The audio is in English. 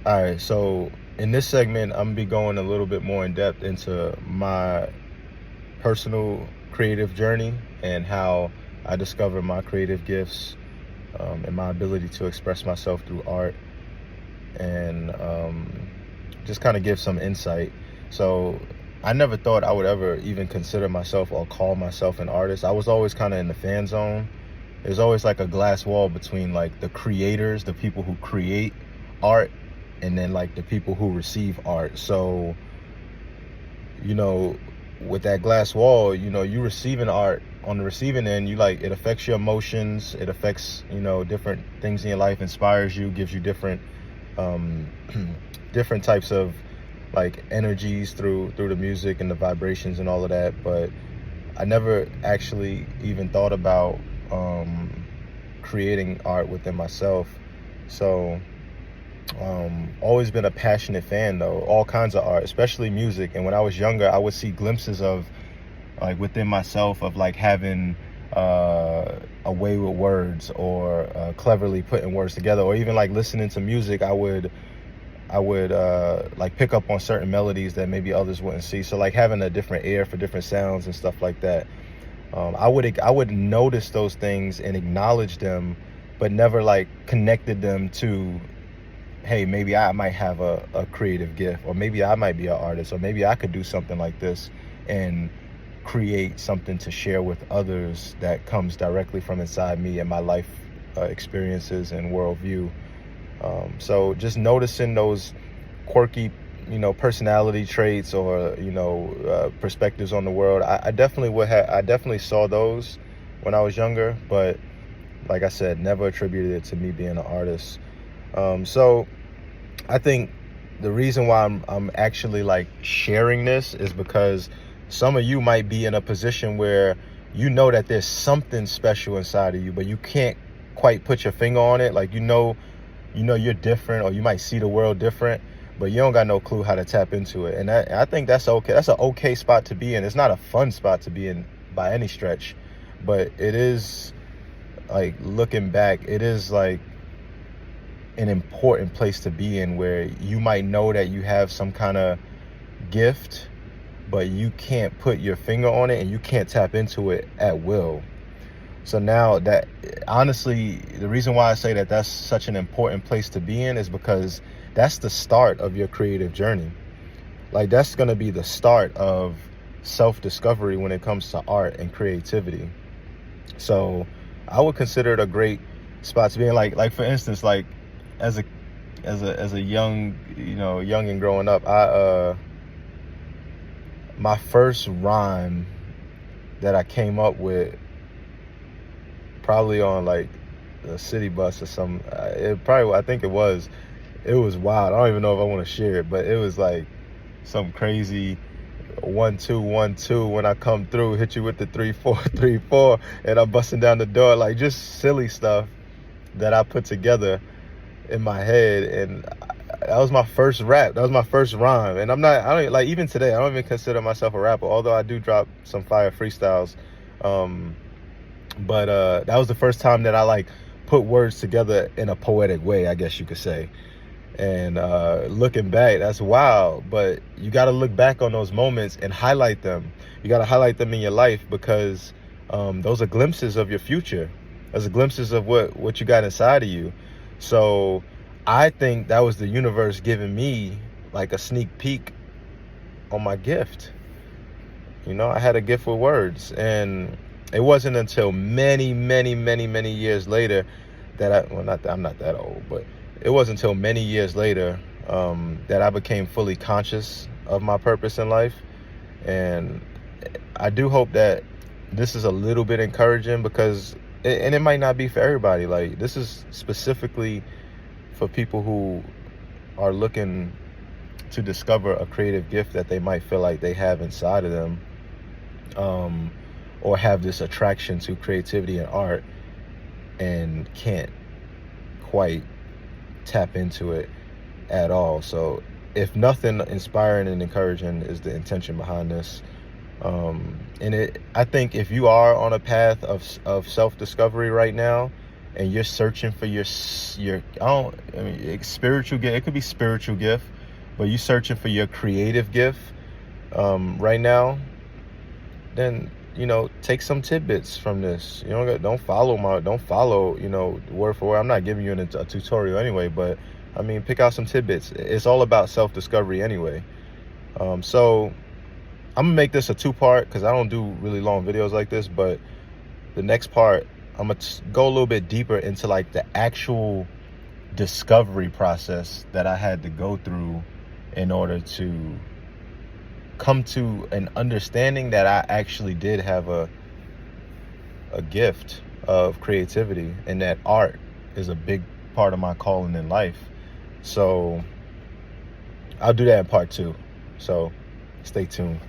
All right, so in this segment, I'm gonna be going a little bit more in depth into my personal creative journey and how I discovered my creative gifts, and my ability to express myself through art, and just kind of give some insight. So I never thought I would ever even consider myself or call myself an artist. I was always kind of in the fan zone. There's always like a glass wall between like the creators, the people who create art, and then like the people who receive art. So, you know, with that glass wall, you receiving art on the receiving end, you like, it affects your emotions, it affects, different things in your life, inspires you, gives you different um different types of like energies through the music and the vibrations and all of that. But I never actually even thought about creating art within myself. So always been a passionate fan though, all kinds of art, especially music. And when I was younger, I would see glimpses of like within myself of like having a way with words, or cleverly putting words together, or even like listening to music, I would like pick up on certain melodies that maybe others wouldn't see. So like having a different ear for different sounds and stuff like that. I would notice those things and acknowledge them, but never like connected them to, hey, maybe I might have a creative gift, or maybe I might be an artist, or maybe I could do something like this and create something to share with others that comes directly from inside me and my life experiences and worldview. So just noticing those quirky, personality traits, or perspectives on the world. I definitely would have. I definitely saw those when I was younger, but like I said, never attributed it to me being an artist. So I think the reason why I'm actually like sharing this is because some of you might be in a position where you know that there's something special inside of you, but you can't quite put your finger on it. Like, you're different, or you might see the world different, but you don't got no clue how to tap into it. And I think that's okay. That's an okay spot to be in. It's not a fun spot to be in by any stretch, but it is, like, looking back, it is like an important place to be in, where you might know that you have some kind of gift, but you can't put your finger on it and you can't tap into it at will. So now that, honestly, the reason why I say that that's such an important place to be in is because that's the start of your creative journey. Like, that's going to be the start of self-discovery when it comes to art and creativity. So I would consider it a great spot to be in. Like for instance, like as a young, young and growing up, my first rhyme that I came up with, probably on like a city bus or some, I think it was wild. I don't even know if I want to share it, but it was like some crazy 1-2 1-2, when I come through, hit you with the 3-4 3-4, and I'm busting down the door, like just silly stuff that I put together in my head. And that was my first rap, that was my first rhyme. And I don't, like, even today, I don't even consider myself a rapper, although I do drop some fire freestyles. But that was the first time that I like put words together in a poetic way, I guess you could say. And looking back, that's wild. But you got to look back on those moments and highlight them. You got to highlight them in your life, because those are glimpses of your future. Those are glimpses of what you got inside of you. So I think that was the universe giving me like a sneak peek on my gift. I had a gift with words, and it wasn't until many, many, many, many years later that I'm not that old, but it wasn't until many years later that I became fully conscious of my purpose in life. And I do hope that this is a little bit encouraging, because, and it might not be for everybody. Like, this is specifically for people who are looking to discover a creative gift that they might feel like they have inside of them, or have this attraction to creativity and art and can't quite tap into it at all. So if nothing, inspiring and encouraging is the intention behind this. I think if you are on a path of self-discovery right now, and you're searching for spiritual gift. It could be spiritual gift, but you searching for your creative gift right now, then take some tidbits from this. Don't follow word for word. I'm not giving you a tutorial anyway, but I mean, pick out some tidbits. It's all about self-discovery anyway. So I'm gonna make this a 2-part because I don't do really long videos like this, but the next part I'm gonna go a little bit deeper into like the actual discovery process that I had to go through in order to come to an understanding that I actually did have a gift of creativity, and that art is a big part of my calling in life. So I'll do that in part 2. So stay tuned.